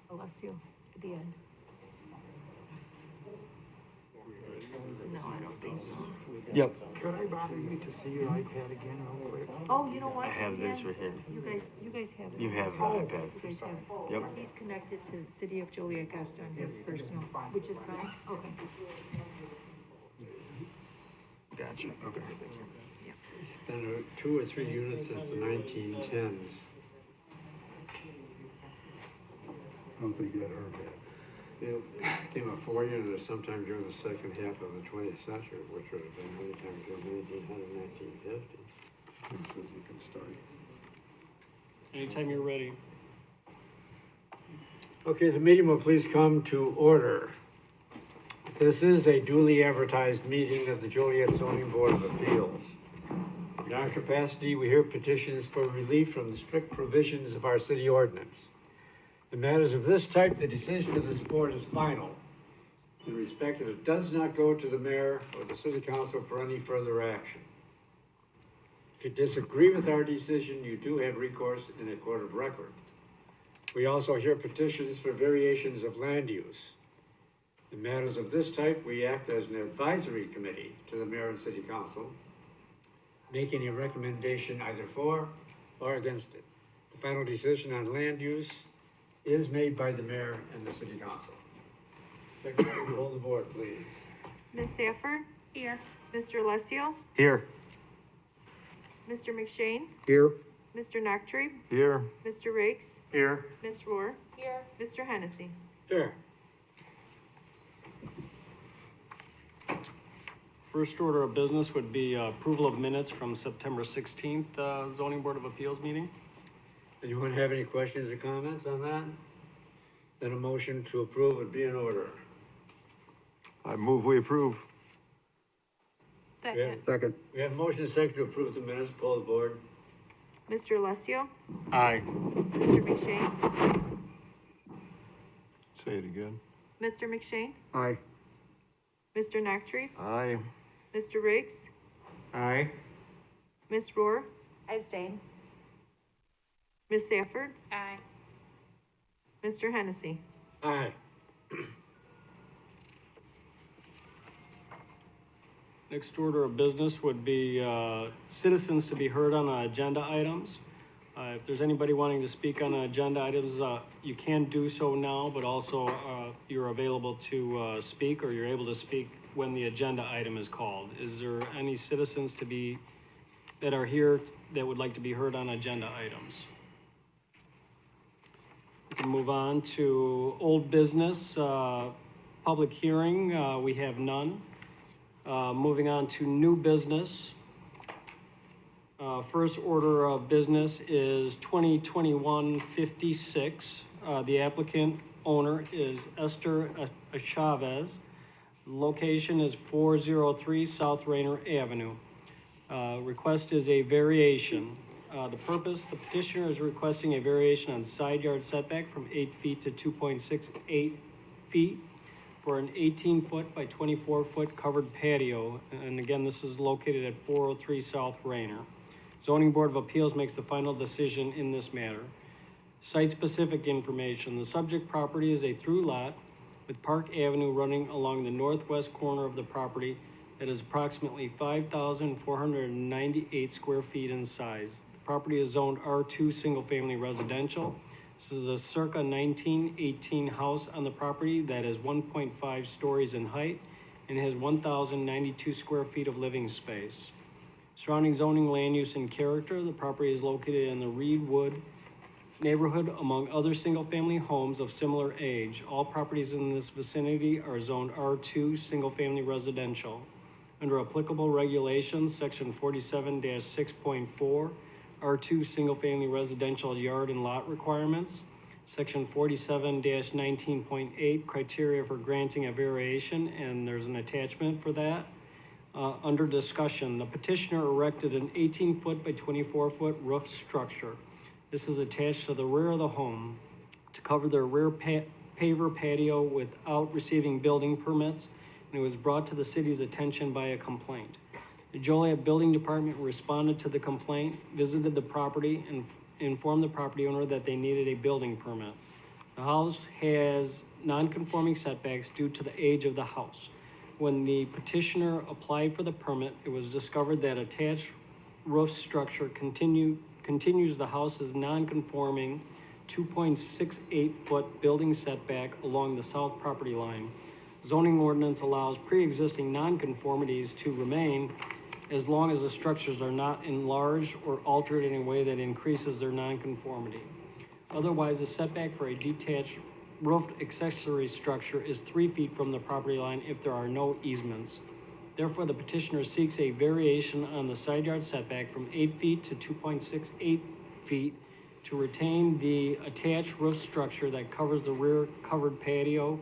Alessio, at the end. No, I don't think so. Yep. Could I bother you to see your iPad again real quick? Oh, you know what? I have this right here. You guys have it. You have the iPad. You guys have. Yep. He's connected to City of Joliet guest on his personal, which is fine, okay. Gotcha, okay. It's been 2 or 3 units since the 1910s. I don't think that hurt bad. It became a 4 unit sometime during the second half of the 20th century, which would have been anytime between 1900 and 1950. As soon as you can start. Anytime you're ready. Okay, the meeting will please come to order. This is a duly advertised meeting of the Joliet Zoning Board of Appeals. In our capacity, we hear petitions for relief from the strict provisions of our city ordinance. In matters of this type, the decision of this board is final, in respect that it does not go to the mayor or the city council for any further action. If you disagree with our decision, you do have recourse in a court of record. We also hear petitions for variations of land use. In matters of this type, we act as an advisory committee to the mayor and city council, making a recommendation either for or against it. The final decision on land use is made by the mayor and the city council. Secretary, hold the board, please. Ms. Safford? Here. Mr. Alessio? Here. Mr. McShane? Here. Mr. Noctree? Here. Mr. Riggs? Here. Ms. Rohr? Here. Mr. Hennessy? Here. First order of business would be approval of minutes from September 16th zoning board of appeals meeting. Anyone have any questions or comments on that? Then a motion to approve would be in order. I move we approve. Second. Second. We have a motion and a second to approve the minutes, pull the board. Mr. Alessio? Aye. Mr. McShane? Say it again. Mr. McShane? Aye. Mr. Noctree? Aye. Mr. Riggs? Aye. Ms. Rohr? I abstain. Ms. Safford? Aye. Mr. Hennessy? Aye. Next order of business would be citizens to be heard on agenda items. If there's anybody wanting to speak on agenda items, you can do so now, but also you're available to speak, or you're able to speak when the agenda item is called. Is there any citizens that are here that would like to be heard on agenda items? We can move on to old business, public hearing. We have none. Moving on to new business. First order of business is 2021-56. The applicant owner is Esther Chavez. Location is 403 South Rainer Avenue. Request is a variation. The purpose, the petitioner is requesting a variation on side yard setback from 8 feet to 2.68 feet for an 18-foot by 24-foot covered patio. And again, this is located at 403 South Rainer. Zoning Board of Appeals makes the final decision in this matter. Site-specific information. The subject property is a through lot with Park Avenue running along the northwest corner of the property that is approximately 5,498 square feet in size. The property is zoned R2 single-family residential. This is a circa 1918 house on the property that is 1.5 stories in height and has 1,092 square feet of living space. Surrounding zoning, land use, and character, the property is located in the Reedwood neighborhood among other single-family homes of similar age. All properties in this vicinity are zoned R2 single-family residential. Under applicable regulations, section 47-6.4, R2 single-family residential yard and lot requirements, section 47-19.8, criteria for granting a variation, and there's an attachment for that. Under discussion, the petitioner erected an 18-foot by 24-foot roof structure. This is attached to the rear of the home to cover their rear paver patio without receiving building permits, and it was brought to the city's attention by a complaint. The Joliet Building Department responded to the complaint, visited the property, and informed the property owner that they needed a building permit. The house has non-conforming setbacks due to the age of the house. When the petitioner applied for the permit, it was discovered that attached roof structure continues the house's non-conforming 2.68-foot building setback along the south property line. Zoning ordinance allows pre-existing non-conformities to remain as long as the structures are not enlarged or altered in a way that increases their non-conformity. Otherwise, the setback for a detached roofed accessory structure is 3 feet from the property line if there are no easements. Therefore, the petitioner seeks a variation on the side yard setback from 8 feet to 2.68 feet to retain the attached roof structure that covers the rear covered patio.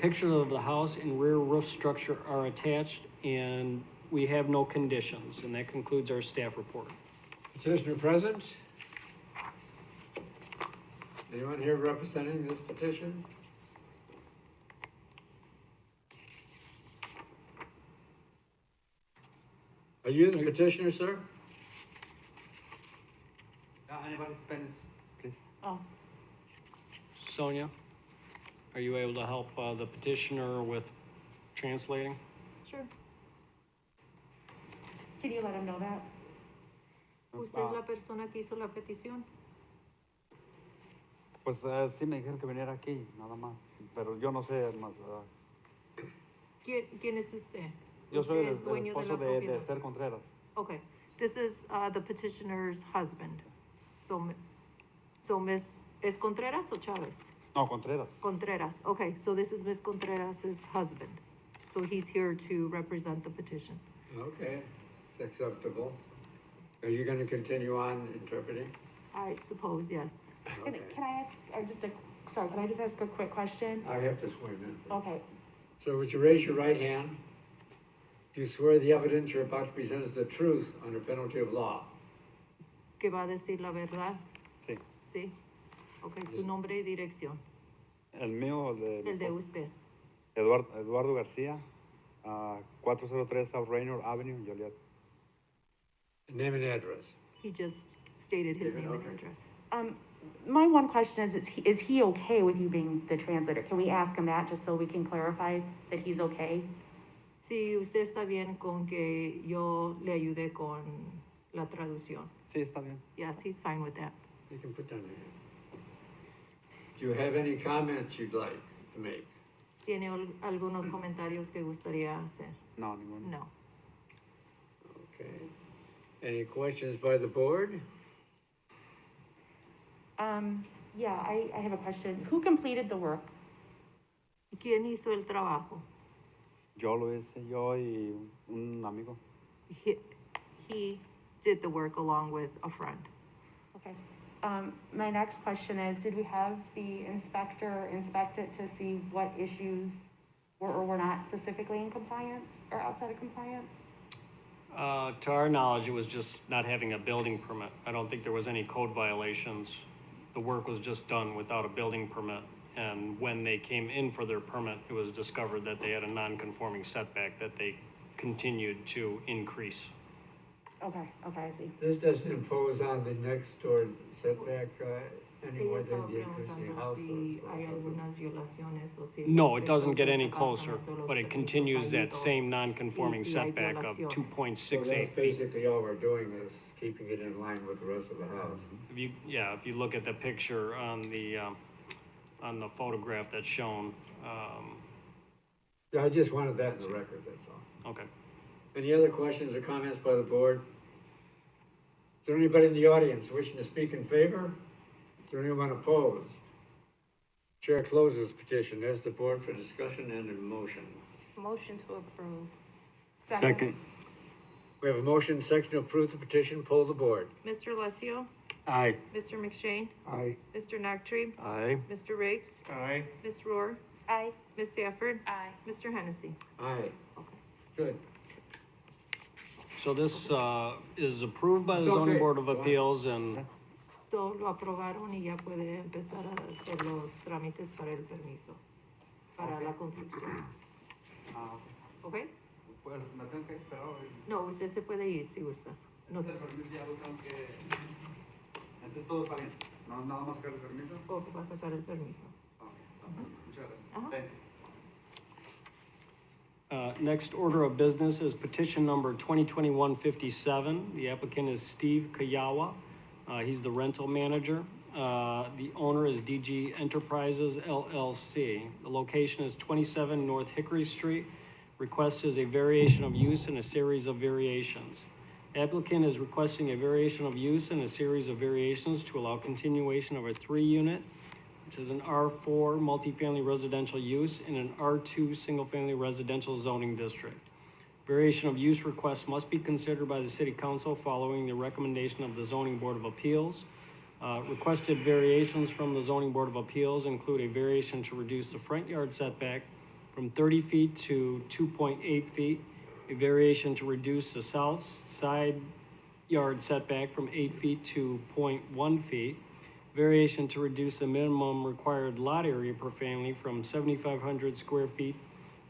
Pictures of the house and rear roof structure are attached, and we have no conditions, and that concludes our staff report. Petitioner present? Anyone here representing this petition? Are you the petitioner, sir? Anybody Spanish, please? Oh, Sonia, are you able to help the petitioner with translating? sure. Can you let him know that? ¿Usted es la persona que hizo la petición? Pues sí me dijeron que viniera aquí, nada más, pero yo no sé más. ¿Quién es usted? Yo soy Usted el es dueño de esposo la de propiedad. Esther Contreras. Okay, this is, the petitioner's husband. So Miss, es Contreras or Chavez? No, Contreras. Contreras, okay, so this is Miss Contreras' husband. So he's here to represent the petition. Okay, it's acceptable. Are you gonna continue on interpreting? I suppose, yes. Can I ask, can I just ask a quick question? I have to swear in. Okay, So would you raise your right hand? Do you swear the evidence you're about to present is the truth under penalty of law? ¿Que va a decir la verdad? Sí. Sí. Okay, su nombre y dirección. El mío, El de usted. Eduardo García, 403 South Raynor Avenue, Joliet. Name and address. He just stated his Okay. name and address. my one question is he okay with you being the translator? Can we ask him that, just so we can clarify that he's okay? Si usted está bien con que yo le ayude con la traducción. Sí, está bien. Yes, he's fine with that. You can put down your hand. Do you have any comments you'd like to make? ¿Tiene algunos comentarios que gustaría hacer? No, ninguno. No. Okay. Any questions by the board? Yeah, I have a question. Who completed the work? ¿Quién hizo el trabajo? Yo lo hice, yo y un amigo. He did the work along with a friend. Okay. My next question is, did we have the inspector inspect it to see what issues were or were not specifically in compliance or outside of compliance? To our knowledge, it was just not having a building permit. I don't think there was any code violations. The work was just done without a building permit. And when they came in for their permit, it was discovered that they had a non-conforming setback that they continued to increase. Okay, I see. This doesn't impose on the next door setback any Ella more than estaba the existing preguntando house. si hay algunas violaciones o si el No, it inspector doesn't get del any closer, departamento de los but it permisos continues ha that ido. same non-conforming Y si hay setback of violaciones. two point So six eight that's feet. basically all we're doing is keeping it in line with the rest of the house. If you look at the picture on the photograph that's shown, Yeah, I just wanted that in the record, that's all. okay. Any other questions or comments by the board? Is there anybody in the audience wishing to speak in favor? Is there anyone opposed? Chair closes petition, asks the board for discussion and a motion. Motion to approve. Second. We have a motion, second to approve the petition, poll the board. Mr. Alessio, Aye. Mr. McShane, Aye. Mr. Nactree, Aye. Mr. Riggs, Aye. Ms. Rohr, Aye. Ms. Safford, Aye. Mr. Hennessy. Aye. Okay. Good. So this, is approved by the It's zoning okay. board of appeals and, So lo aprobaron y ya puede empezar a hacer los trámites para el permiso, para la construcción. Ah, ¿Ok? pues me tengo que esperar. No, usted se puede ir si gusta. No, El permiso ya lo tengo que. Entonces todo está bien. No, nada más sacar el permiso. o va a sacar el permiso. Ok, muchas gracias. Ajá. Thanks. next order of business is petition number 2021-57. The applicant is Steve Kayawa. He's the rental manager. The owner is DG Enterprises LLC. The location is 27 North Hickory Street. Request is a variation of use and a series of variations. Applicant is requesting a variation of use and a series of variations to allow continuation of a 3-unit, which is an R4 multifamily residential use in an R2 single-family residential zoning district. Variation of use requests must be considered by the city council following the recommendation of the zoning board of appeals. Requested variations from the zoning board of appeals include a variation to reduce the front yard setback from 30 feet to 2.8 feet, a variation to reduce the south side yard setback from 8 feet to 0.1 feet, variation to reduce the minimum required lot area per family from 7,500 square feet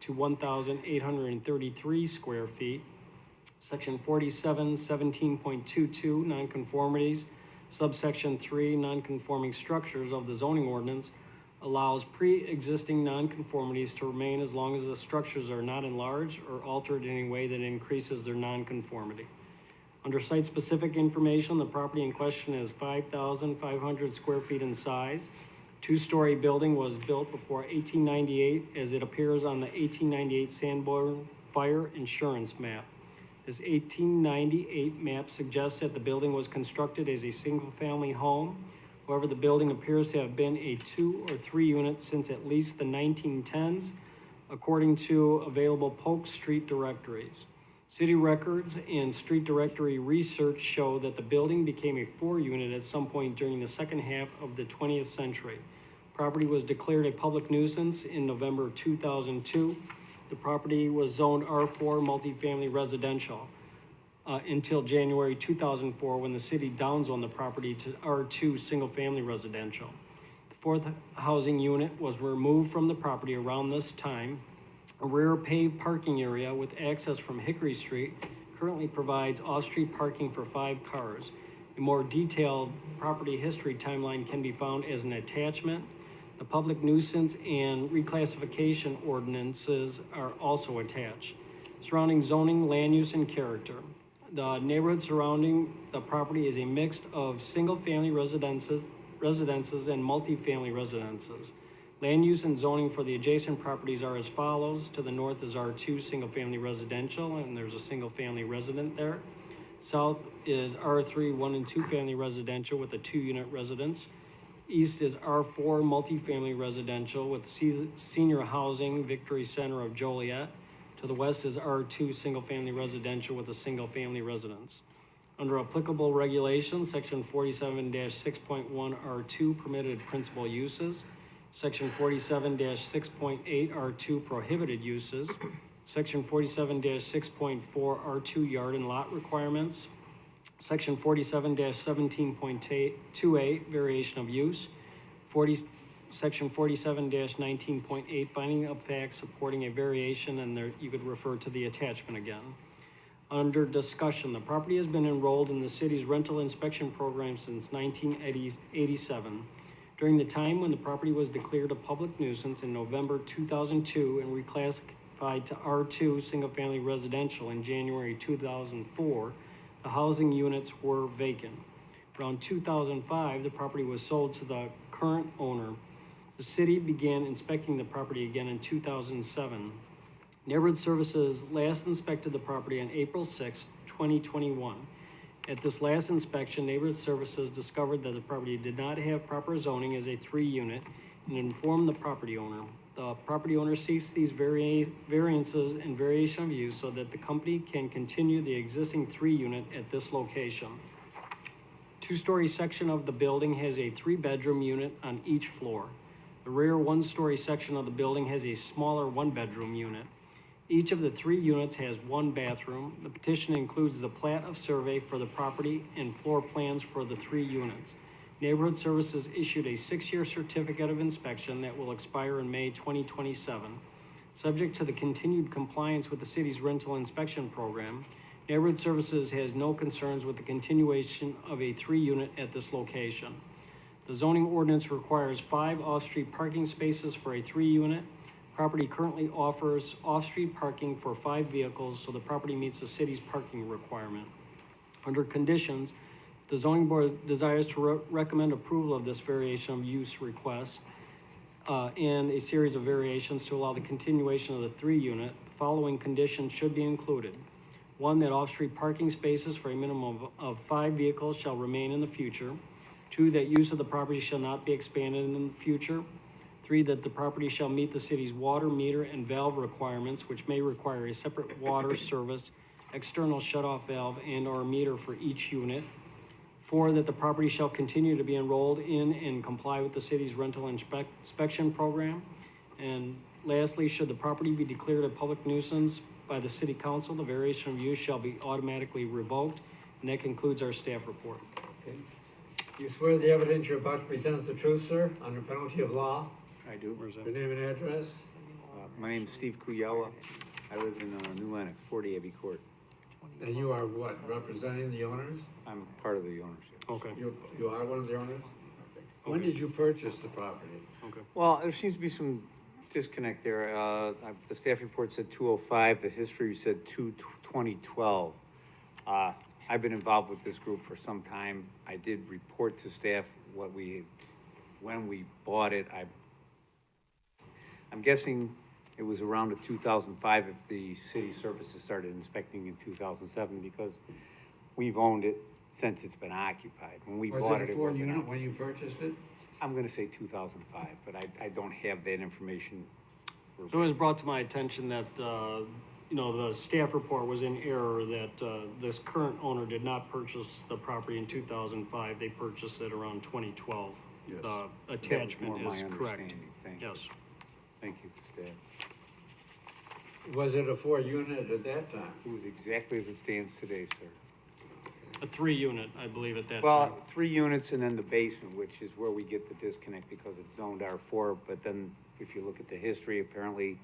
to 1,833 square feet. Section 47, 17.22, nonconformities, subsection 3, nonconforming structures of the zoning ordinance allows pre-existing nonconformities to remain as long as the structures are not enlarged or altered in any way that increases their nonconformity. Under site-specific information, the property in question is 5,500 square feet in size. Two-story building was built before 1898, as it appears on the 1898 Sanborn Fire Insurance Map. This 1898 map suggests that the building was constructed as a single-family home. However, the building appears to have been a 2 or 3 unit since at least the 1910s, according to available Polk Street directories. City records and street directory research show that the building became a 4-unit at some point during the second half of the 20th century. Property was declared a public nuisance in November 2002. The property was zoned R4 multifamily residential until January 2004, when the city downzoned the property to R2 single-family residential. The 4th housing unit was removed from the property around this time. A rear paved parking area with access from Hickory Street currently provides off-street parking for 5 cars. A more detailed property history timeline can be found as an attachment. The public nuisance and reclassification ordinances are also attached. Surrounding zoning, land use, and character. The neighborhood surrounding the property is a mix of single-family residences and multifamily residences. Land use and zoning for the adjacent properties are as follows. To the north is R2 single-family residential, and there's a single-family resident there. South is R3 1 and 2 family residential with a 2-unit residence. East is R4 multifamily residential with senior housing, Victory Center of Joliet. To the west is R2 single-family residential with a single-family residence. Under applicable regulations, section 47-6.1 R2 permitted principal uses. Section 47-6.8 R2 prohibited uses. Section 47-6.4 R2 yard and lot requirements. Section 47-17.28 variation of use. Section 47-19.8 finding of facts supporting a variation, and there you could refer to the attachment again. Under discussion, the property has been enrolled in the city's rental inspection program since 1987. During the time when the property was declared a public nuisance in November 2002 and reclassified to R2 single-family residential in January 2004, the housing units were vacant. Around 2005, the property was sold to the current owner. The city began inspecting the property again in 2007. Neighborhood Services last inspected the property on April 6, 2021. At this last inspection, Neighborhood Services discovered that the property did not have proper zoning as a 3-unit and informed the property owner. The property owner seeks these variances and variation of use so that the company can continue the existing 3-unit at this location. 2-story section of the building has a 3-bedroom unit on each floor. The rear 1-story section of the building has a smaller 1-bedroom unit. Each of the 3 units has 1 bathroom. The petition includes the plat of survey for the property and floor plans for the 3 units. Neighborhood Services issued a 6-year certificate of inspection that will expire in May 2027. Subject to the continued compliance with the city's rental inspection program, Neighborhood Services has no concerns with the continuation of a 3-unit at this location. The zoning ordinance requires 5 off-street parking spaces for a 3-unit. Property currently offers off-street parking for 5 vehicles, so the property meets the city's parking requirement. Under conditions, if the zoning board desires to recommend approval of this variation of use request, and a series of variations to allow the continuation of the 3-unit, the following conditions should be included. 1, that off-street parking spaces for a minimum of 5 vehicles shall remain in the future. 2, that use of the property shall not be expanded in the future. 3, that the property shall meet the city's water meter and valve requirements, which may require a separate water service, external shut-off valve, and/or meter for each unit. 4, that the property shall continue to be enrolled in and comply with the city's rental inspection program. And lastly, should the property be declared a public nuisance by the city council, the variation of use shall be automatically revoked. And that concludes our staff report. Okay. You swear the evidence you're about to present is the truth, sir, under penalty of law? I do. Your name and address? My name's Steve Kuyella. I live in New Lenox, 40 Abbey Court. And you are what, representing the owners? I'm part of the ownership. Okay. You are one of the owners? When did you purchase the property? Well, there seems to be some disconnect there. The staff report said 205, the history said 2012. I've been involved with this group for some time. I did report to staff when we bought it. I'm guessing it was around 2005 if the city services started inspecting in 2007, because we've owned it since it's been occupied. When we bought it, it Was wasn't. it a 4-unit when you purchased it? I'm gonna say 2005, but I don't have that information. So it was brought to my attention that, the staff report was in error, that this current owner did not purchase the property in 2005. They purchased it around 2012. Yes. The That attachment was more is my correct. understanding. Thank you. Yes. Thank you, staff. Was it a 4-unit at that time? It was exactly as it stands today, sir. A 3-unit, I believe, at that time. Well, 3 units and then the basement, which is where we get the disconnect because it's zoned R4. But then if you look at the history, apparently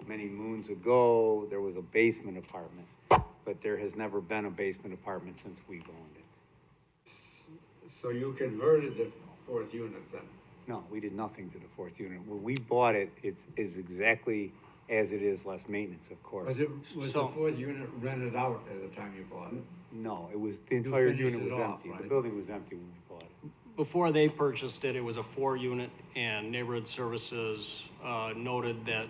many moons ago, there was a basement apartment. But there has never been a basement apartment since we've owned it. So you converted the 4th unit then? No, we did nothing to the 4th unit. When we bought it, it is exactly as it is, less maintenance, of course. Was the 4th unit rented out at the time you bought it? No, it was, the entire finished unit it was off, empty. The right? building was empty when we bought it. Before they purchased it, it was a 4-unit, and Neighborhood Services noted that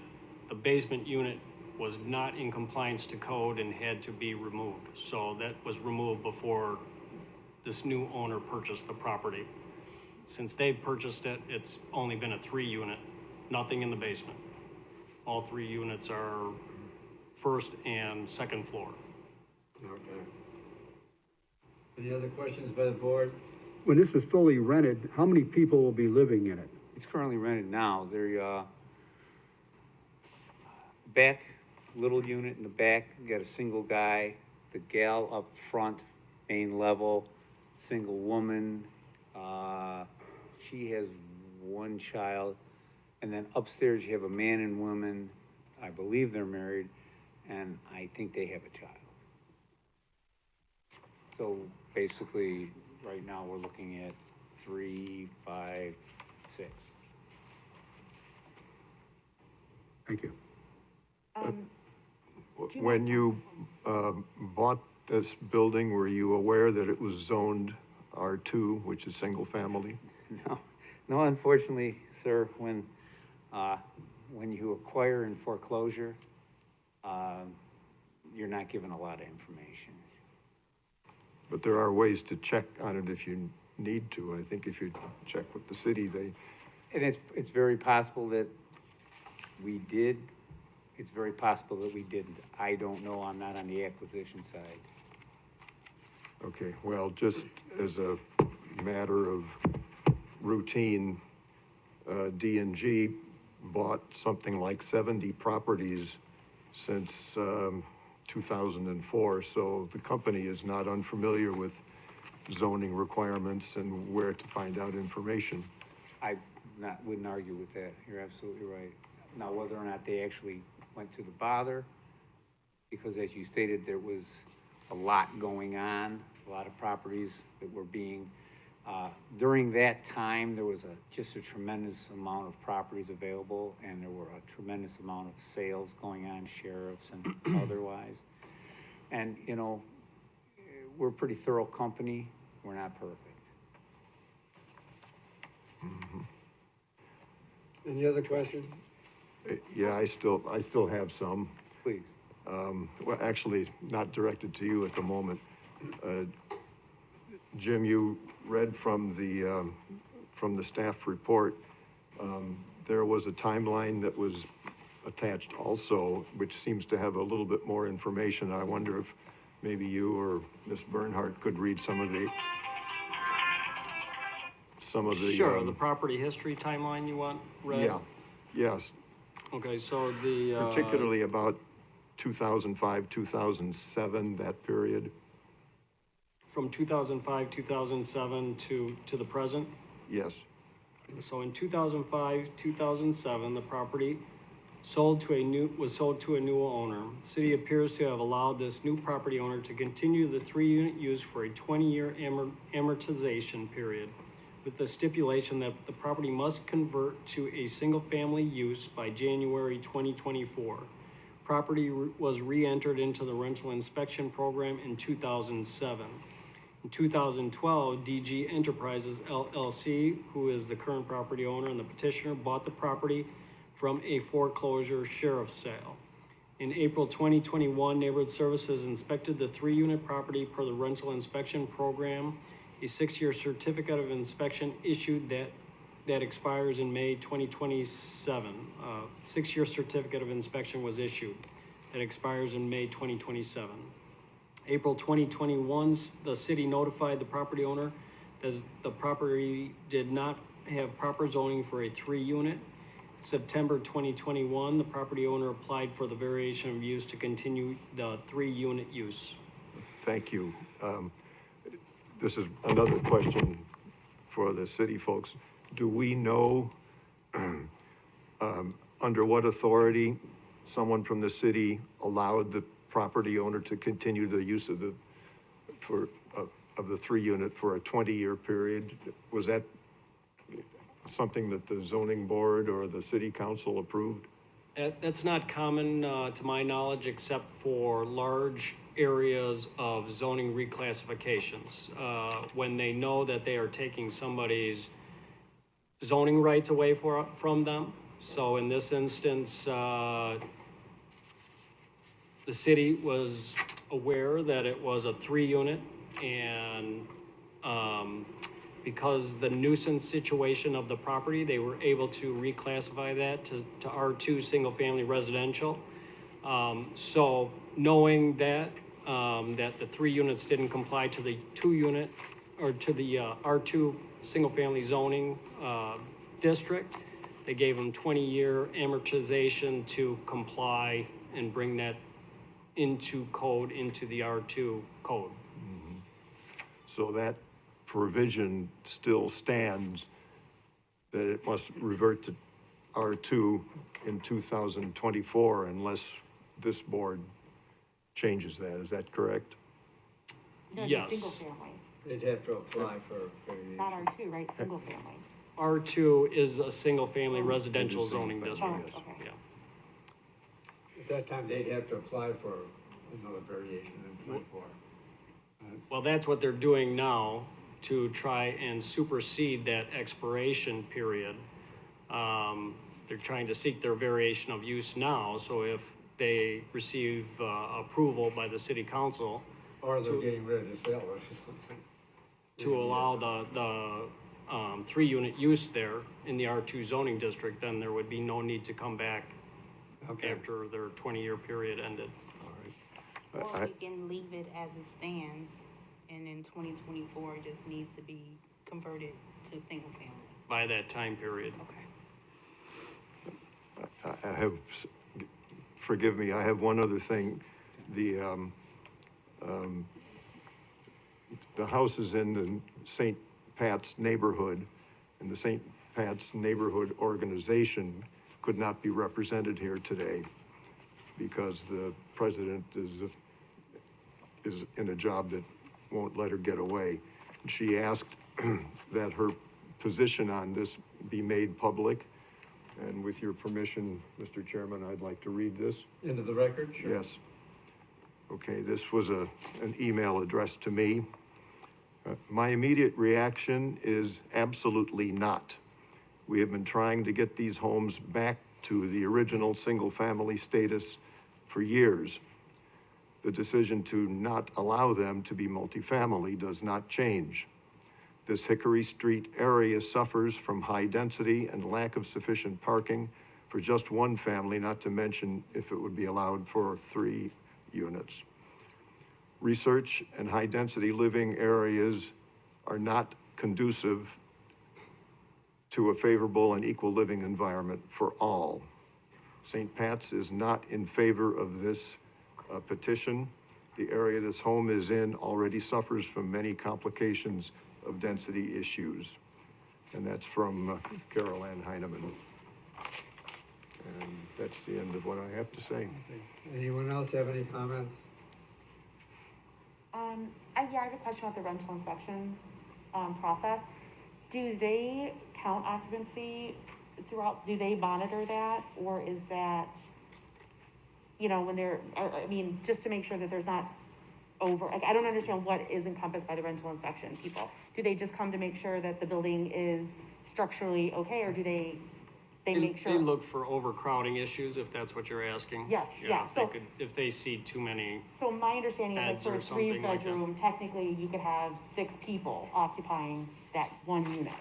the basement unit was not in compliance to code and had to be removed. So that was removed before this new owner purchased the property. Since they purchased it, it's only been a 3-unit, nothing in the basement. All 3 units are 1st and 2nd floor. Okay. Any other questions by the board? When this is fully rented, how many people will be living in it? It's currently rented now. They're, back, little unit in the back, you got a single guy, the gal up front, main level, single woman. She has 1 child. And then upstairs you have a man and woman. I believe they're married, and I think they have a child. So basically, right now, we're looking at 3, 5, 6. Thank you. When you bought this building, were you aware that it was zoned R2, which is single family? No, unfortunately, sir, when you acquire in foreclosure, you're not given a lot of information. But there are ways to check on it if you need to. I think if you check with the city, And it's very possible that we did. It's very possible that we didn't. I don't know. I'm not on the acquisition side. okay, well, just as a matter of routine, D&G bought something like 70 properties since 2004, so the company is not unfamiliar with zoning requirements and where to find out information. Wouldn't argue with that, you're absolutely right. Now, whether or not they actually went to the bother, because as you stated, there was a lot going on, a lot of properties that were being, during that time, there was just a tremendous amount of properties available, and there were a tremendous amount of sales going on, sheriffs and otherwise. And, you know, we're a pretty thorough company, we're not perfect. Any other questions? Yeah, I still have some. Please. Well, actually, not directed to you at the moment. Jim, you read from the staff report. There was a timeline that was attached also, which seems to have a little bit more information. I wonder if maybe you or Ms. Bernhardt could read some of the. Sure, the property history timeline you want read? Yeah, yes, Okay, so the, particularly about 2005, 2007, that period. from 2005, 2007 to the present? Yes, So in 2005, 2007, the property was sold to a new owner. The city appears to have allowed this new property owner to continue the 3-unit use for a 20-year amortization period, with the stipulation that the property must convert to a single-family use by January 2024. Property was re-entered into the rental inspection program in 2007. In 2012, DG Enterprises LLC, who is the current property owner and the petitioner, bought the property from a foreclosure sheriff's sale. In April 2021, Neighborhood Services inspected the 3-unit property per the rental inspection program. A 6-year certificate of inspection issued that expires in May 2027. 6-year certificate of inspection was issued that expires in May 2027. April 2021, the city notified the property owner that the property did not have proper zoning for a 3-unit. September 2021, the property owner applied for the variation of use to continue the 3-unit use. thank you. This is another question for the city folks. Do we know under what authority someone from the city allowed the property owner to continue the use of the 3-unit for a 20-year period? Was that something that the zoning board or the city council approved? That's not common, to my knowledge, except for large areas of zoning reclassifications. When they know that they are taking somebody's zoning rights away from them. So in this instance, the city was aware that it was a 3-unit, and because the nuisance situation of the property, they were able to reclassify that to R2 single-family residential. So knowing that, that the 3 units didn't comply to the 2-unit or to the R2 single-family zoning district, they gave them 20-year amortization to comply and bring that into code, into the R2 code. So that provision still stands, that it must revert to R2 in 2024 unless this board changes that. Is that correct? No, Yes. Single family, They'd have to apply for not R2, right, single family. R2 is a single-family residential It is zoning single-family, district. yes. Oh, okay. Yeah. At that time, they'd have to apply for another variation in 24. Well, that's what they're doing now to try and supersede that expiration period. They're trying to seek their variation of use now, so if they receive approval by the city council Or they're getting rid of the sale or something. to allow the 3-unit use there in the R2 zoning district, then there would be no need to come back Okay. after their 20-year period ended. Or we can leave it as it stands, and in 2024, it just needs to be converted to single family. By that time period. Okay. I have forgive me, I have one other thing. The house is in the St. Pat's neighborhood, and the St. Pat's Neighborhood Organization could not be represented here today because the president is in a job that won't let her get away. She asked that her position on this be made public, and with your permission, Mr. Chairman, I'd like to read this. Into the record? Sure. Yes. Okay, this was an email addressed to me. My immediate reaction is absolutely not. We have been trying to get these homes back to the original single-family status for years. The decision to not allow them to be multifamily does not change. This Hickory Street area suffers from high density and lack of sufficient parking for just one family, not to mention if it would be allowed for 3 units. Research and high-density living areas are not conducive to a favorable and equal living environment for all. St. Pat's is not in favor of this petition. The area this home is in already suffers from many complications of density issues. And that's from Carol Ann Heineman. And that's the end of what I have to say. Anyone else have any comments? I have a question about the rental inspection, process. Do they count occupancy throughout, do they monitor that, or is that, you know, when they're, I mean, just to make sure that there's not like, I don't understand what is encompassed by the rental inspection people. Do they just come to make sure that the building is structurally okay, or do they make sure? They look for overcrowding issues, if that's what you're asking. Yes, yeah, If they could, if they see too many, So my understanding is like beds for or a something like that. 3-bedroom, technically you could have 6 people occupying that one unit.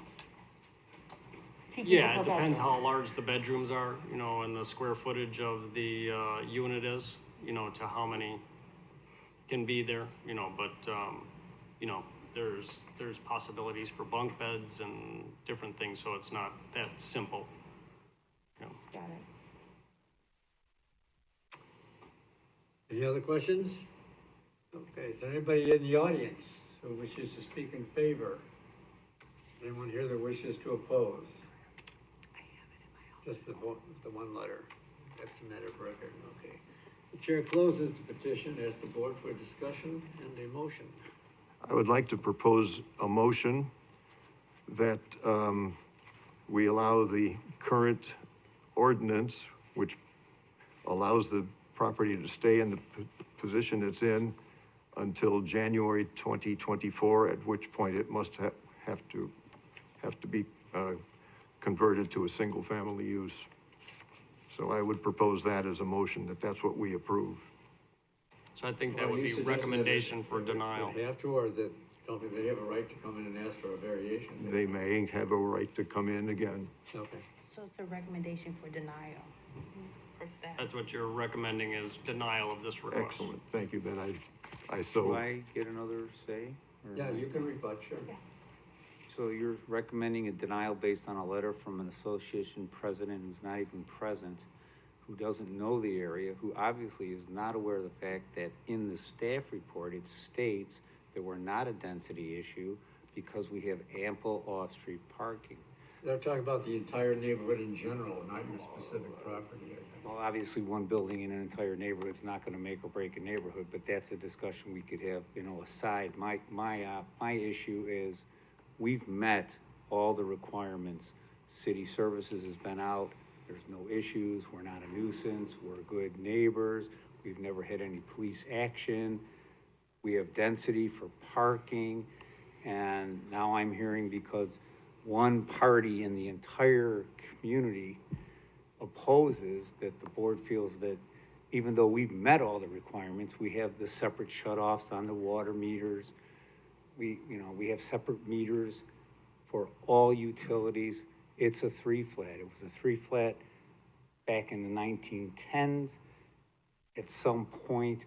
2 people yeah, per it depends bedroom. how large the bedrooms are, you know, and the square footage of the, unit is, you know, to how many can be there, you know, but, you know, there's possibilities for bunk beds and different things, so it's not that simple. You know. Got it. Any other questions? Okay, is there anybody in the audience who wishes to speak in favor? Anyone here that wishes to oppose? Just the one letter. That's a matter of record, okay. The chair closes the petition, asks the board for a discussion and a motion. I would like to propose a motion that we allow the current ordinance, which allows the property to stay in the position it's in until January 2024, at which point it must have to be converted to a single-family use. So I would propose that as a motion, that's what we approve. So I think that Are would you be suggesting that recommendation for denial. They have to, or that, don't think they have a right to come in and ask for a variation? They may have a right to come in again. Okay. So it's a recommendation for denial for staff. That's what you're recommending is denial of this request. Excellent, thank you, then I Do so, I get another say? Or- Yeah, you can rebut, sure. So you're recommending a denial based on a letter from an association president who's not even present, who doesn't know the area, who obviously is not aware of the fact that in the staff report, it states that we're not a density issue because we have ample off-street parking. They're talking about the entire neighborhood in general, not your specific property, I think. Well, obviously, one building in an entire neighborhood is not gonna make or break a neighborhood, but that's a discussion we could have, you know, aside. My issue is, we've met all the requirements. City Services has been out, there's no issues, we're not a nuisance, we're good neighbors, we've never had any police action, we have density for parking, and now I'm hearing because one party in the entire community opposes, that the board feels that even though we've met all the requirements, we have the separate shut-offs on the water meters, we have separate meters for all utilities. It's a 3-flat. It was a 3-flat back in the 1910s. At some point,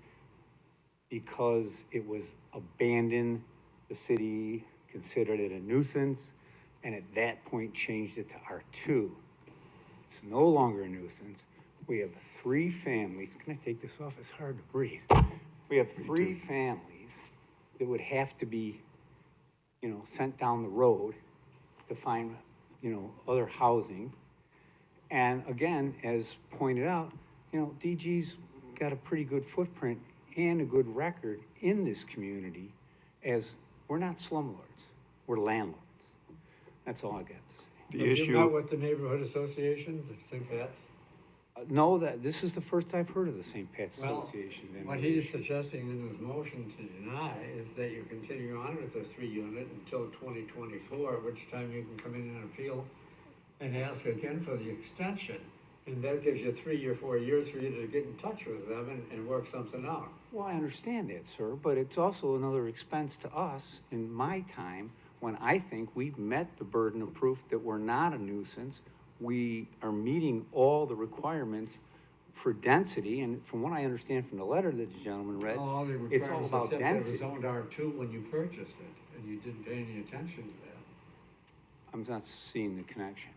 because it was abandoned, the city considered it a nuisance, and at that point changed it to R2. It's no longer a nuisance, we have 3 families, can I take this off? It's hard to breathe. We have 3 families that would have to be, you know, sent down the road to find, you know, other housing. And again, as pointed out, you know, DG's got a pretty good footprint and a good record in this community, as we're not slumlords, we're landlords. That's all I got to say. The Have you issue. met with the neighborhood associations of St. Pat's? No, this is the first I've heard of the St. Pat's Well, Association. what he's suggesting in his motion to deny is that you continue on with the 3-unit until 2024, at which time you can come in and appeal and ask again for the extension. And that gives you 3 or 4 years for you to get in touch with them and work something out. Well, I understand that, sir, but it's also another expense to us in my time, when I think we've met the burden of proof that we're not a nuisance. We are meeting all the requirements for density, and from what I understand from the letter that the gentleman read, All the it's all requirements about except that it was density. zoned R2 when you purchased it, and you didn't pay any attention to that. I'm not seeing the connection.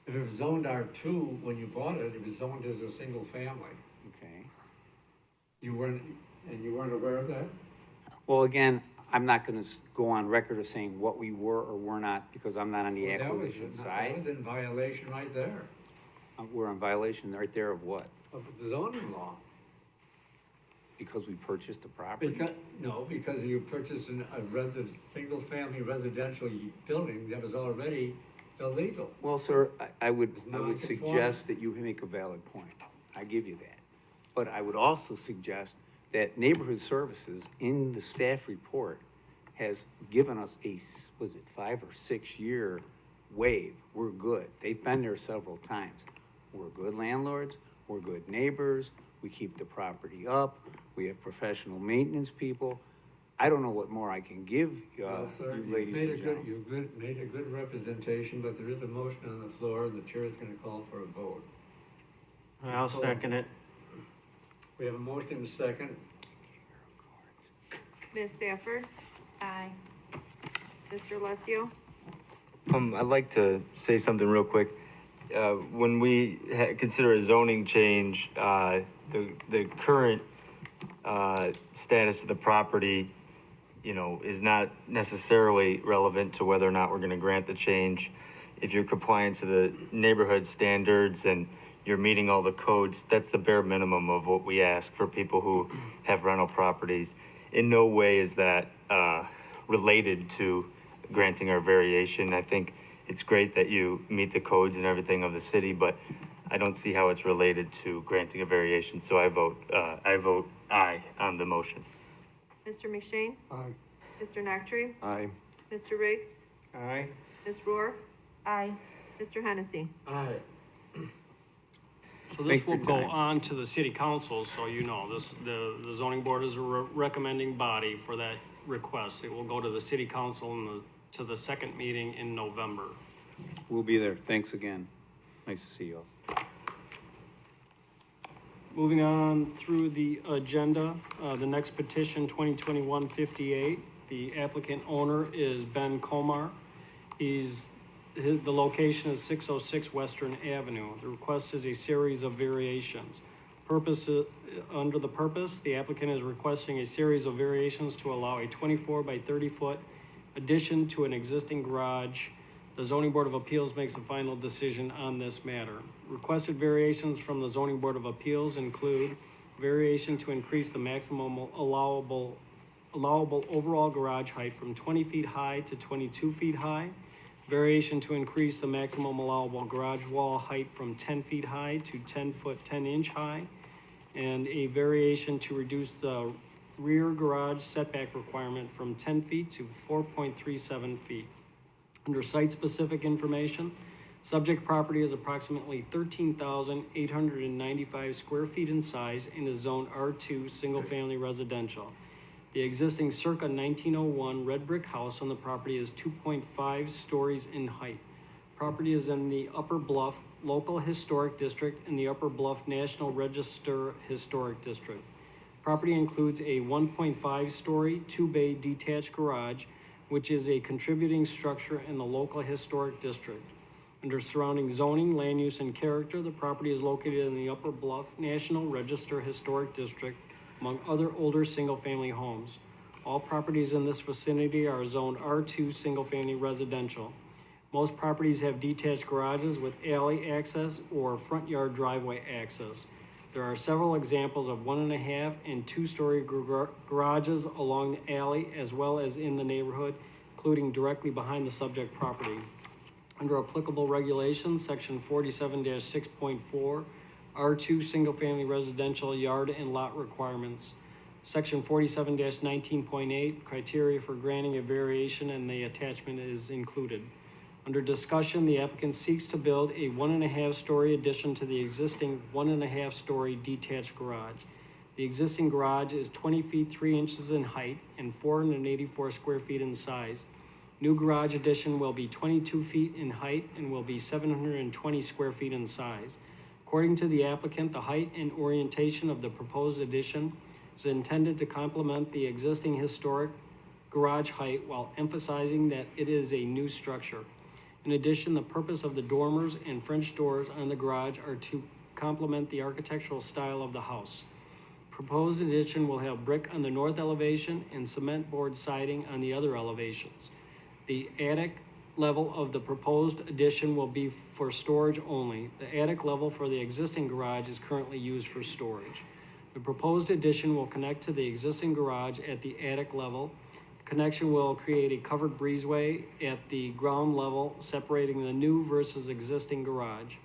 If it was zoned R2 when you bought it, it was zoned as a single family. Okay. You weren't aware of that? Well, again, I'm not gonna go on record of saying what we were or were not, because I'm not on the Well, acquisition That side. was in violation right there We're in violation right there of what? of the zoning law. Because we purchased the property? Because you purchased single-family residential building that was already illegal. Well, sir, I would It's non-conforming. suggest that you make a valid point. I give you that. But I would also suggest that Neighborhood Services in the staff report has given us was it 5 or 6 year waive. We're good. They've been there several times. We're good landlords, we're good neighbors, we keep the property up, we have professional maintenance people. I don't know what more I can give Well, sir, you ladies and gentlemen. you've made a good representation, but there is a motion on the floor, and the chair is gonna call for a vote. I'll second it. We have a motion and a second. Ms. Stafford? Aye. Mr. Alessio? I'd like to say something real quick. When we consider a zoning change, the current, status of the property, you know, is not necessarily relevant to whether or not we're gonna grant the change. If you're compliant to the neighborhood standards and you're meeting all the codes, that's the bare minimum of what we ask for people who have rental properties. In no way is that, related to granting our variation. I think it's great that you meet the codes and everything of the city, but I don't see how it's related to granting a variation, so I vote aye on the motion. Mr. McShane? Aye. Mr. Noctre? Aye. Mr. Riggs? Aye. Ms. Rohr? Aye. Mr. Hennessy? Aye. So this Thank you will for go your time. on to the city council, so you know, the zoning board is a recommending body for that request. It will go to the city council and to the second meeting in November. We'll be there. Thanks again. Nice to see you all. Moving on through the agenda, the next petition, 2021-58, the applicant owner is Ben Komar. The location is 606 Western Avenue. The request is a series of variations. Under the purpose, the applicant is requesting a series of variations to allow a 24 by 30 foot addition to an existing garage. The zoning board of appeals makes a final decision on this matter. Requested variations from the zoning board of appeals include variation to increase the maximum allowable overall garage height from 20 feet high to 22 feet high, variation to increase the maximum allowable garage wall height from 10 feet high to 10 foot 10 inch high, and a variation to reduce the rear garage setback requirement from 10 feet to 4.37 feet. Under site-specific information, subject property is approximately 13,895 square feet in size and is zone R2 single-family residential. The existing circa 1901 red brick house on the property is 2.5 stories in height. Property is in the Upper Bluff Local Historic District and the Upper Bluff National Register Historic District. Property includes a 1.5-story, 2-bay detached garage, which is a contributing structure in the local historic district. Under surrounding zoning, land use, and character, the property is located in the Upper Bluff National Register Historic District, among other older single-family homes. All properties in this vicinity are zoned R2 single-family residential. Most properties have detached garages with alley access or front yard driveway access. There are several examples of 1.5 and 2-story garages along the alley as well as in the neighborhood, including directly behind the subject property. Under applicable regulations, section 47-6.4, R2 single-family residential yard and lot requirements. Section 47-19.8, criteria for granting a variation, and the attachment is included. Under discussion, the applicant seeks to build a 1.5-story addition to the existing 1.5-story detached garage. The existing garage is 20 feet 3 inches in height and 484 square feet in size. New garage addition will be 22 feet in height and will be 720 square feet in size. According to the applicant, the height and orientation of the proposed addition is intended to complement the existing historic garage height while emphasizing that it is a new structure. In addition, the purpose of the dormers and French doors on the garage are to complement the architectural style of the house. Proposed addition will have brick on the north elevation and cement board siding on the other elevations. The attic level of the proposed addition will be for storage only. The attic level for the existing garage is currently used for storage. The proposed addition will connect to the existing garage at the attic level. Connection will create a covered breezeway at the ground level, separating the new versus existing garage.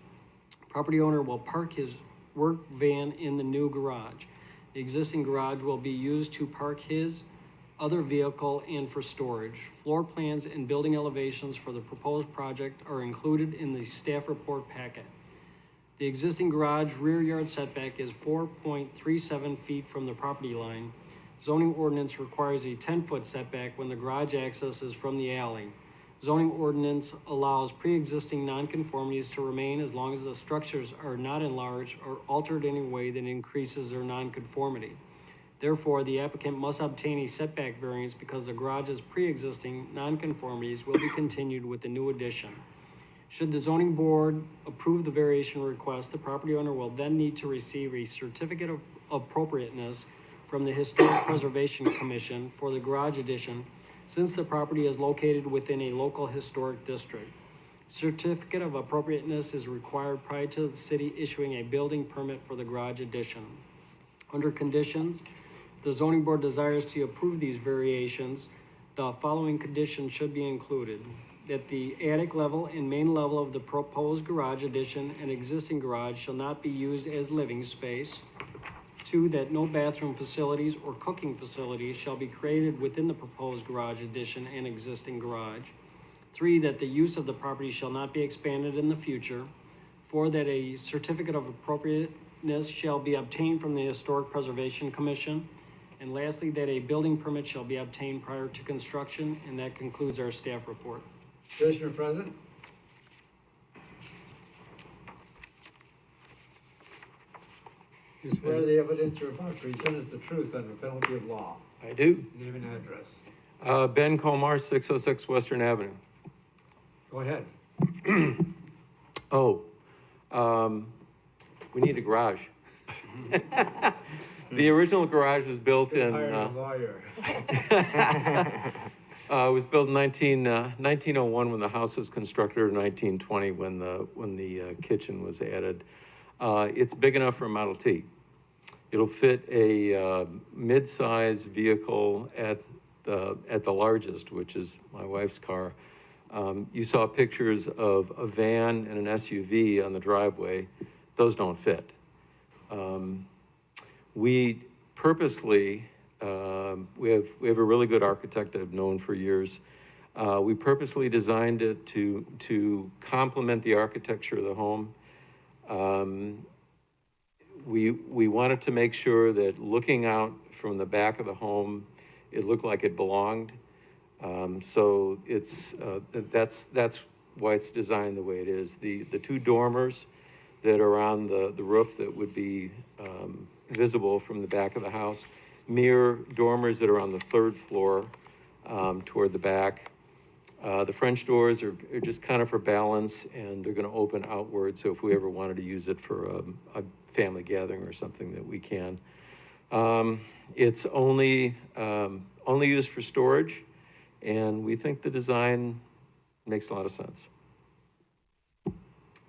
Property owner will park his work van in the new garage. The existing garage will be used to park his other vehicle and for storage. Floor plans and building elevations for the proposed project are included in the staff report packet. The existing garage rear yard setback is 4.37 feet from the property line. Zoning ordinance requires a 10-foot setback when the garage access is from the alley. Zoning ordinance allows pre-existing nonconformities to remain as long as the structures are not enlarged or altered in a way that increases their nonconformity. Therefore, the applicant must obtain a setback variance because the garage's pre-existing nonconformities will be continued with the new addition. Should the zoning board approve the variation request, the property owner will then need to receive a certificate of appropriateness from the Historic Preservation Commission for the garage addition, since the property is located within a local historic district. Certificate of appropriateness is required prior to the city issuing a building permit for the garage addition. Under conditions, if the zoning board desires to approve these variations, the following conditions should be included: that the attic level and main level of the proposed garage addition and existing garage shall not be used as living space. 2, that no bathroom facilities or cooking facilities shall be created within the proposed garage addition and existing garage. 3, that the use of the property shall not be expanded in the future. 4, that a certificate of appropriateness shall be obtained from the Historic Preservation Commission. And lastly, that a building permit shall be obtained prior to construction, and that concludes our staff report. Commissioner present? You swear the evidence you're about to present is the truth under penalty of law. I do. Name and address. Ben Comar, 606 Western Avenue. Go ahead. We need a garage. The original garage was built in, Hire a lawyer. it was built in 1901 when the house was constructed, or 1920 when the kitchen was added. It's big enough for a Model T. It'll fit a mid-size vehicle at the largest, which is my wife's car. You saw pictures of a van and an SUV on the driveway. Those don't fit. We purposely, we have a really good architect I've known for years. We purposely designed it to complement the architecture of the home. We wanted to make sure that looking out from the back of the home, it looked like it belonged. So it's that's why it's designed the way it is. The 2 dormers that are on the roof that would be visible from the back of the house mirror dormers that are on the 3rd floor toward the back. The French doors are just kind of for balance, and they're gonna open outward, so if we ever wanted to use it for a family gathering or something, that we can. It's only used for storage, and we think the design makes a lot of sense.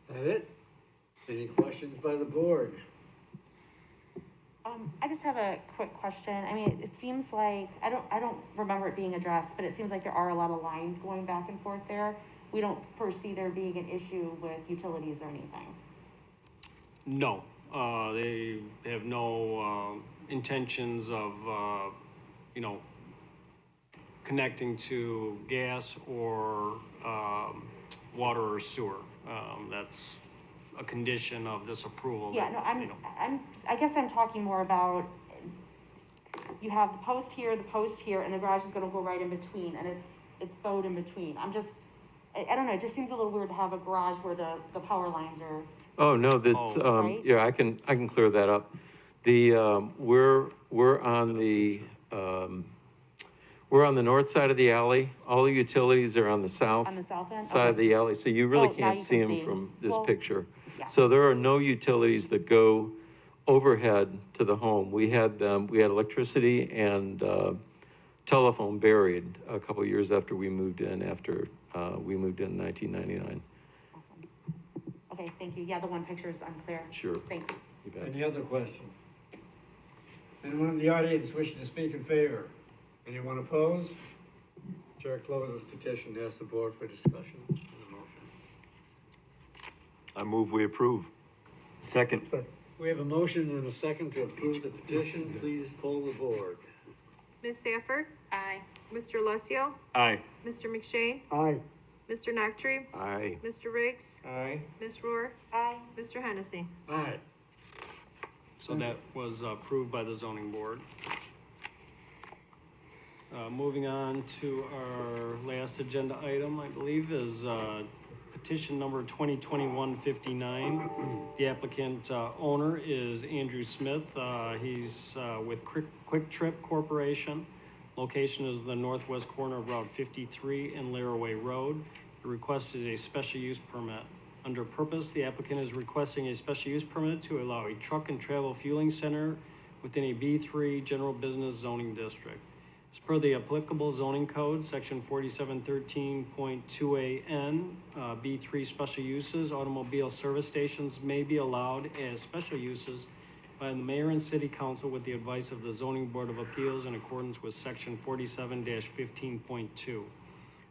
That it? Any questions by the board? I just have a quick question. I mean, it seems like, I don't remember it being addressed, but it seems like there are a lot of lines going back and forth there. We don't foresee there being an issue with utilities or anything. No, they have no, intentions of, connecting to gas or, water or sewer. That's a condition of this approval. Yeah, no, you know. I guess I'm talking more about, you have the post here, and the garage is gonna go right in between, and it's bowed in between. I don't know, it just seems a little weird to have a garage where the power lines are. Oh, no, that's, Right? yeah, I can clear that up. We're on the north side of the alley. All the utilities are on the south On the south end? side of Okay. the alley, so you really Oh, now can't you see can them see. from this Well, picture. yeah. So there are no utilities that go overhead to the home. We had electricity and telephone buried a couple of years after we moved in, in 1999. Awesome. Okay, thank you. Yeah, the one picture is unclear. Sure. Thanks. You bet. Any other questions? Anyone in the audience wishing to speak in favor? Anyone opposed? Chair closes petition, asks the board for discussion on the motion. I move we approve. Second. We have a motion and a second to approve the petition. Please poll the board. Ms. Sanford? Aye. Mr. Lucio? Aye. Mr. McShane? Aye. Mr. Noctre? Aye. Mr. Riggs? Aye. Ms. Rohr? Aye. Mr. Hennessy? Aye. So that was approved by the zoning board. Moving on to our last agenda item, I believe, is petition number 2021-59. The applicant owner is Andrew Smith. He's with Quick Trip Corporation. Location is the northwest corner of Route 53 and Laraway Road. The request is a special use permit. Under purpose, the applicant is requesting a special use permit to allow a truck and travel fueling center within a B3 general business zoning district. As per the applicable zoning code, section 4713.2AN, B3 special uses, automobile service stations may be allowed as special uses by the mayor and city council with the advice of the zoning board of appeals in accordance with section 47-15.2.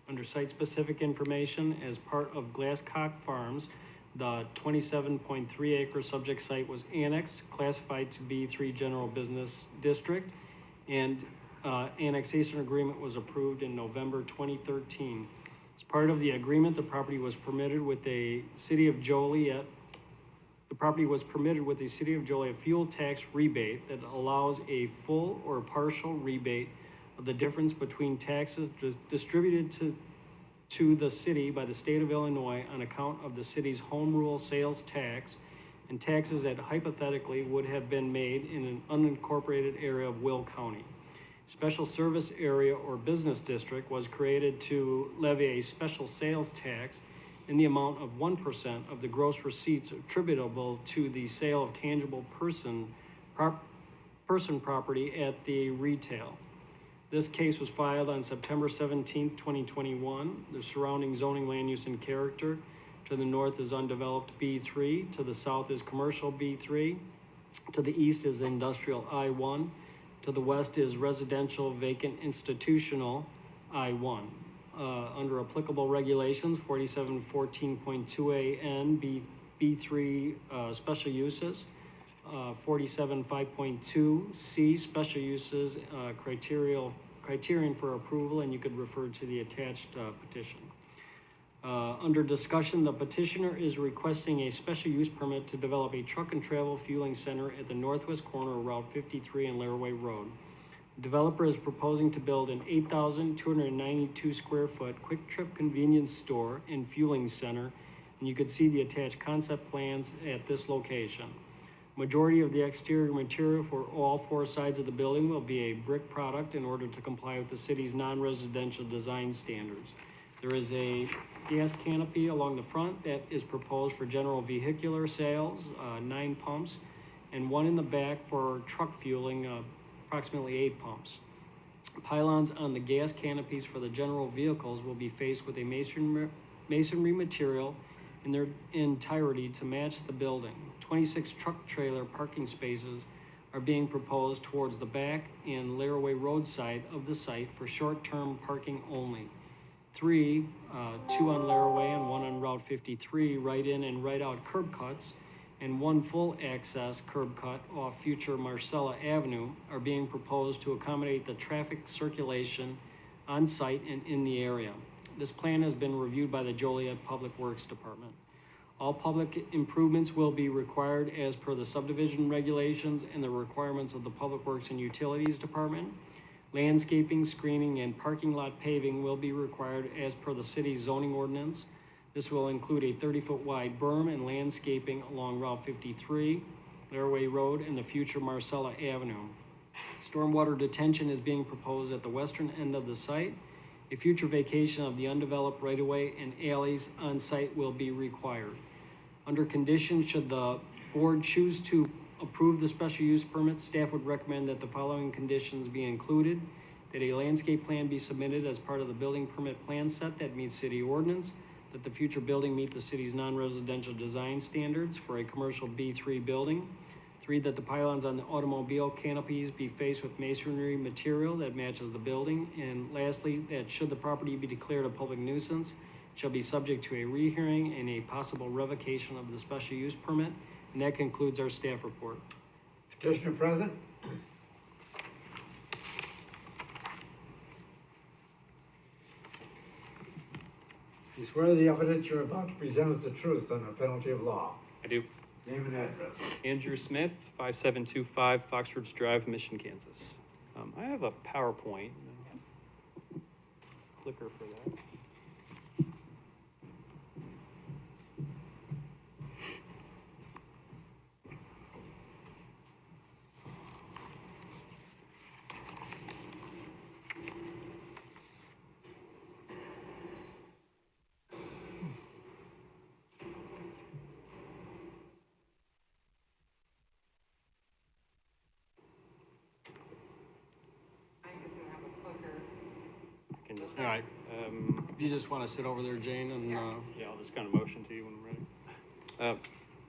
Under site-specific information, as part of Glasscock Farms, the 27.3 acre subject site was annexed, classified to B3 General Business District, and annexation agreement was approved in November 2013. As part of the agreement, the property was permitted with a City of Joliet fuel tax rebate that allows a full or partial rebate of the difference between taxes distributed to the city by the state of Illinois on account of the city's home rule sales tax and taxes that hypothetically would have been made in an unincorporated area of Will County. Special service area or business district was created to levy a special sales tax in the amount of 1% of the gross receipts attributable to the sale of tangible person property at the retail. This case was filed on September 17, 2021. The surrounding zoning, land use, and character. To the north is undeveloped B3. To the south is commercial B3. To the east is industrial I1. To the west is residential vacant institutional I1. Under applicable regulations, 4714.2AN B3 special uses, 47.5.2C special uses criterion for approval, and you could refer to the attached petition. Under discussion, the petitioner is requesting a special use permit to develop a truck and travel fueling center at the northwest corner of Route 53 and Laraway Road. The developer is proposing to build an 8,292 square foot Quick Trip convenience store and fueling center, and you could see the attached concept plans at this location. Majority of the exterior material for all four sides of the building will be a brick product in order to comply with the city's non-residential design standards. There is a gas canopy along the front that is proposed for general vehicular sales, 9 pumps, and one in the back for truck fueling, approximately 8 pumps. Pylons on the gas canopies for the general vehicles will be faced with a masonry material in their entirety to match the building. 26 truck trailer parking spaces are being proposed towards the back and Laraway Road side of the site for short-term parking only. 3, 2 on Laraway and 1 on Route 53, right-in and right-out curb cuts, and 1 full access curb cut off future Marcella Avenue are being proposed to accommodate the traffic circulation on site and in the area. This plan has been reviewed by the Joliet Public Works Department. All public improvements will be required as per the subdivision regulations and the requirements of the Public Works and Utilities Department. Landscaping, screening, and parking lot paving will be required as per the city's zoning ordinance. This will include a 30-foot wide berm and landscaping along Route 53, Laraway Road, and the future Marcella Avenue. Stormwater detention is being proposed at the western end of the site. A future vacation of the undeveloped right-of-way and alleys on site will be required. Under condition, should the board choose to approve the special use permit, staff would recommend that the following conditions be included: that a landscape plan be submitted as part of the building permit plan set that meets city ordinance, that the future building meet the city's non-residential design standards for a commercial B3 building. 3, that the pylons on the automobile canopies be faced with masonry material that matches the building. And lastly, that should the property be declared a public nuisance, it shall be subject to a rehearing and a possible revocation of the special use permit. And that concludes our staff report. Petitioner present? You swear the evidence you're about to present is the truth under penalty of law. I do. Name and address. Andrew Smith, 5725 Foxwoods Drive, Mission, Kansas. I have a PowerPoint. Clicker for that. All right. You just want to sit over there, Jane, and, Yeah, I'll just kind of motion to you when I'm ready.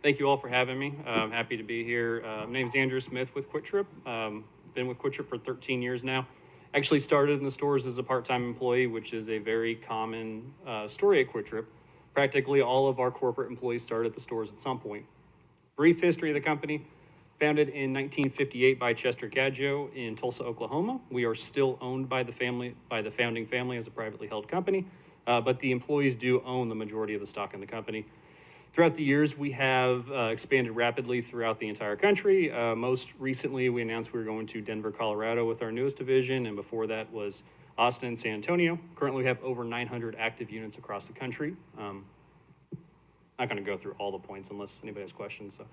Thank you all for having me. I'm happy to be here. My name's Andrew Smith with Quick Trip. Been with Quick Trip for 13 years now. Actually started in the stores as a part-time employee, which is a very common story at Quick Trip. Practically all of our corporate employees started at the stores at some point. Brief history of the company. Founded in 1958 by Chester Gadjo in Tulsa, Oklahoma. We are still owned by the founding family as a privately held company, but the employees do own the majority of the stock in the company. Throughout the years, we have expanded rapidly throughout the entire country. Most recently, we announced we were going to Denver, Colorado with our newest division, and before that was Austin and San Antonio. Currently, we have over 900 active units across the country. Not going to go through all the points unless anybody has questions. So.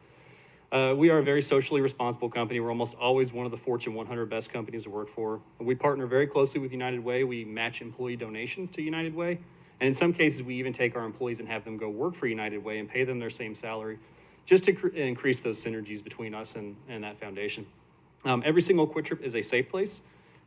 We are a very socially responsible company. We're almost always one of the Fortune 100 best companies to work for. We partner very closely with United Way. We match employee donations to United Way. And in some cases, we even take our employees and have them go work for United Way and pay them their same salary, just to increase those synergies between us and that foundation. Every single Quick Trip is a safe place.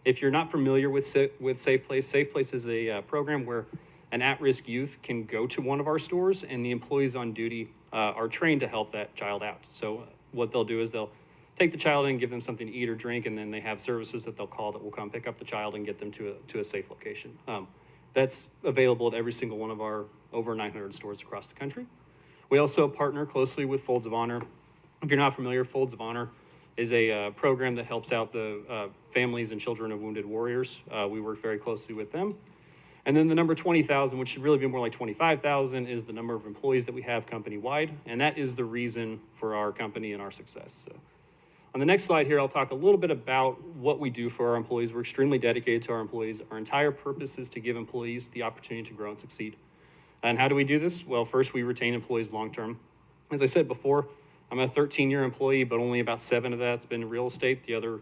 If you're not familiar with Safe Place is a program where an at-risk youth can go to one of our stores and the employees on duty are trained to help that child out. So what they'll do is they'll take the child in, give them something to eat or drink, and then they have services that they'll call that will come pick up the child and get them to a safe location. That's available at every single one of our over 900 stores across the country. We also partner closely with Folds of Honor. If you're not familiar, Folds of Honor is a program that helps out the families and children of wounded warriors. We work very closely with them. And then the number 20,000, which should really be more like 25,000, is the number of employees that we have company-wide, and that is the reason for our company and our success. So, on the next slide here, I'll talk a little bit about what we do for our employees. We're extremely dedicated to our employees. Our entire purpose is to give employees the opportunity to grow and succeed. And how do we do this? Well, first, we retain employees long-term. As I said before, I'm a 13-year employee, but only about 7 of that's been in real estate. The other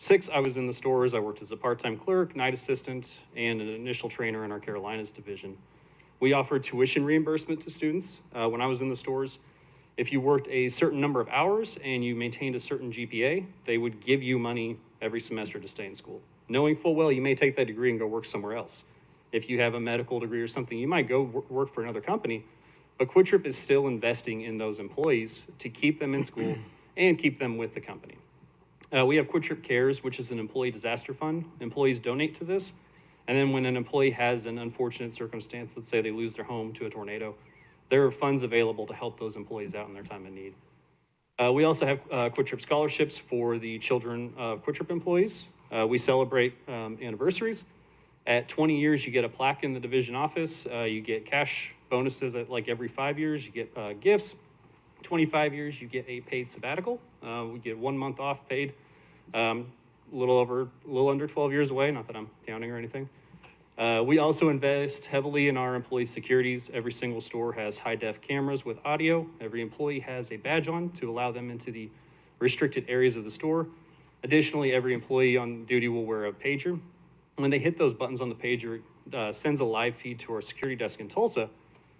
6, I was in the stores. I worked as a part-time clerk, night assistant, and an initial trainer in our Carolinas division. We offered tuition reimbursement to students. When I was in the stores, if you worked a certain number of hours and you maintained a certain GPA, they would give you money every semester to stay in school, knowing full well you may take that degree and go work somewhere else. If you have a medical degree or something, you might go work for another company, but QuitTrip is still investing in those employees to keep them in school and keep them with the company. We have QuitTrip Cares, which is an employee disaster fund. Employees donate to this, and then when an employee has an unfortunate circumstance, let's say they lose their home to a tornado, there are funds available to help those employees out in their time of need. We also have QuitTrip scholarships for the children of QuitTrip employees. We celebrate anniversaries. At 20 years, you get a plaque in the division office. You get cash bonuses at like every 5 years. You get gifts. 25 years, you get a paid sabbatical. We get 1 month off paid. A little under 12 years away, not that I'm counting or anything. We also invest heavily in our employee securities. Every single store has high-def cameras with audio. Every employee has a badge on to allow them into the restricted areas of the store. Additionally, every employee on duty will wear a pager. When they hit those buttons on the pager, it sends a live feed to our security desk in Tulsa,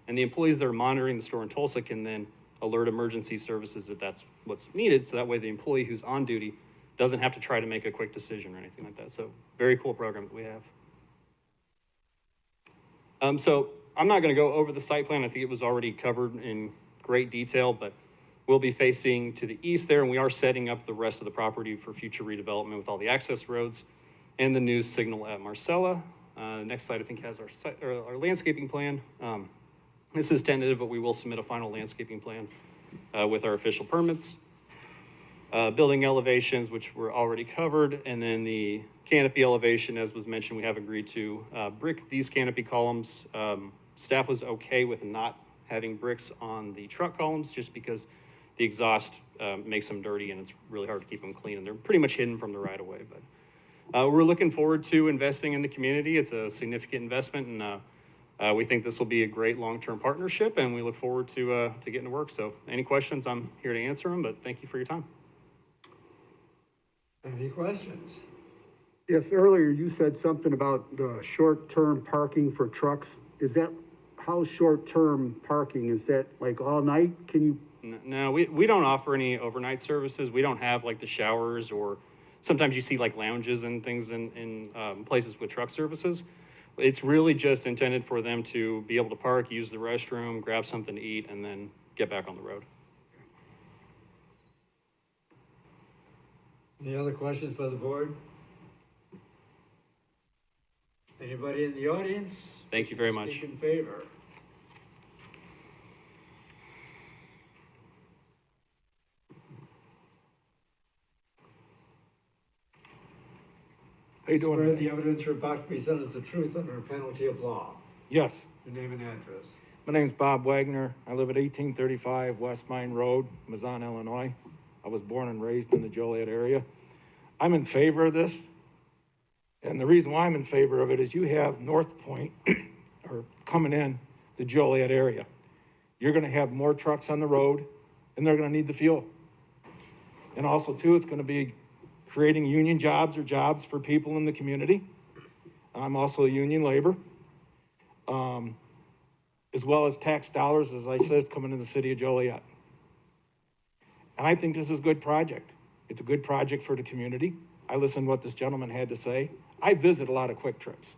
and the employees that are monitoring the store in Tulsa can then alert emergency services if that's what's needed, so that way the employee who's on duty doesn't have to try to make a quick decision or anything like that. So very cool program that we have. So I'm not gonna go over the site plan. I think it was already covered in great detail, but we'll be facing to the east there, and we are setting up the rest of the property for future redevelopment with all the access roads and the new signal at Marcella. Next slide, I think, has our landscaping plan. This is tentative, but we will submit a final landscaping plan with our official permits. Building elevations, which were already covered, and then the canopy elevation, as was mentioned, we have agreed to brick these canopy columns. Staff was okay with not having bricks on the truck columns just because the exhaust makes them dirty and it's really hard to keep them clean, and they're pretty much hidden from the right of way. But we're looking forward to investing in the community. It's a significant investment, and we think this will be a great long-term partnership, and we look forward to getting to work. So any questions, I'm here to answer them, but thank you for your time. Any questions? Yes, earlier you said something about short-term parking for trucks. Is that, how short-term parking? Is that like all night? Can you? No, we don't offer any overnight services. We don't have like the showers, or sometimes you see like lounges and things in places with truck services. It's really just intended for them to be able to park, use the restroom, grab something to eat, and then get back on the road. Any other questions for the board? Anybody in the audience? Thank you very much. Speak in favor. How you doing? Swear the evidence you're about to present is the truth under a penalty of law. Yes, Your name and address. my name's Bob Wagner. I live at 1835 West Mine Road, Mazan, Illinois. I was born and raised in the Joliet area. I'm in favor of this. And the reason why I'm in favor of it is you have North Point or coming in the Joliet area. You're gonna have more trucks on the road and they're gonna need the fuel. And also too, it's gonna be creating union jobs or jobs for people in the community. I'm also a union labor. As well as tax dollars, as I said, coming to the city of Joliet. And I think this is a good project. It's a good project for the community. I listened to what this gentleman had to say. I visit a lot of Quick Trips.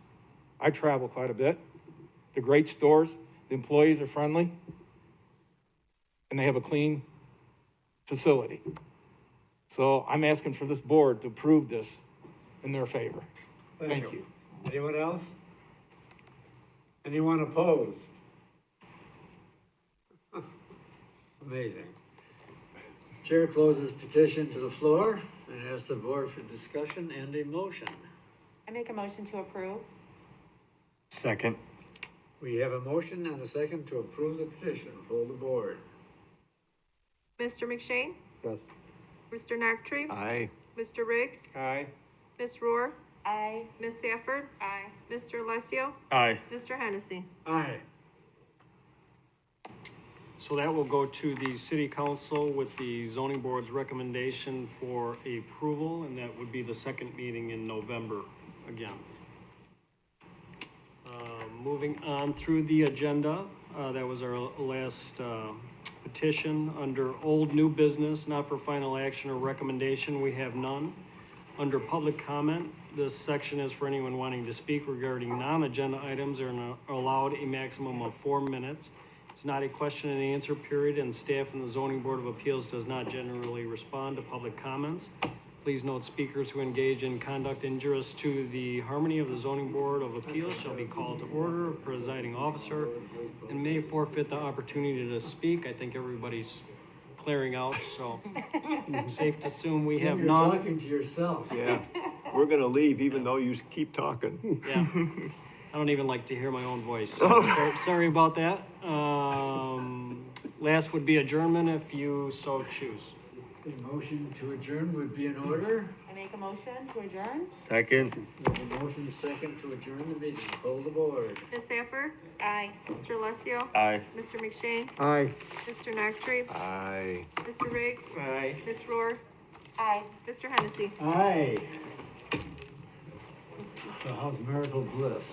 I travel quite a bit. They're great stores. The employees are friendly. And they have a clean facility. So I'm asking for this board to approve this in their favor. Thank you. Anyone else? Anyone opposed? Amazing. Chair closes petition to the floor and asks the board for discussion and a motion. I make a motion to approve. Second. We have a motion and a second to approve the petition. Poll the board. Mr. McShane? Yes. Mr. Noctree? Aye. Mr. Riggs? Aye. Ms. Rohr? Aye. Ms. Safford? Aye. Mr. Alessio? Aye. Mr. Hennessy? Aye. So that will go to the city council with the zoning board's recommendation for approval, and that would be the second meeting in November again. Moving on through the agenda, that was our last petition. Under old new business, not for final action or recommendation, we have none. Under public comment, this section is for anyone wanting to speak regarding non-agenda items are allowed a maximum of 4 minutes. It's not a question and answer period, and staff in the zoning board of appeals does not generally respond to public comments. Please note, speakers who engage in conduct injurious to the harmony of the zoning board of appeals shall be called to order, presiding officer, and may forfeit the opportunity to speak. I think everybody's clearing out, so safe to assume we have You're none. talking to yourself. Yeah, we're gonna leave even though you keep talking. Yeah, I don't even like to hear my own voice, so sorry about that. Last would be adjournment if you so choose. A motion to adjourn would be in order. I make a motion to adjourn? Second. We have a motion second to adjourn the meeting. Call the board. Ms. Sanford? Aye. Mr. Alessio? Aye. Mr. McShane? Aye. Mr. Noctre? Aye. Mr. Riggs? Aye. Ms. Rohr? Aye. Mr. Hennessy? Aye. So how's marital bliss?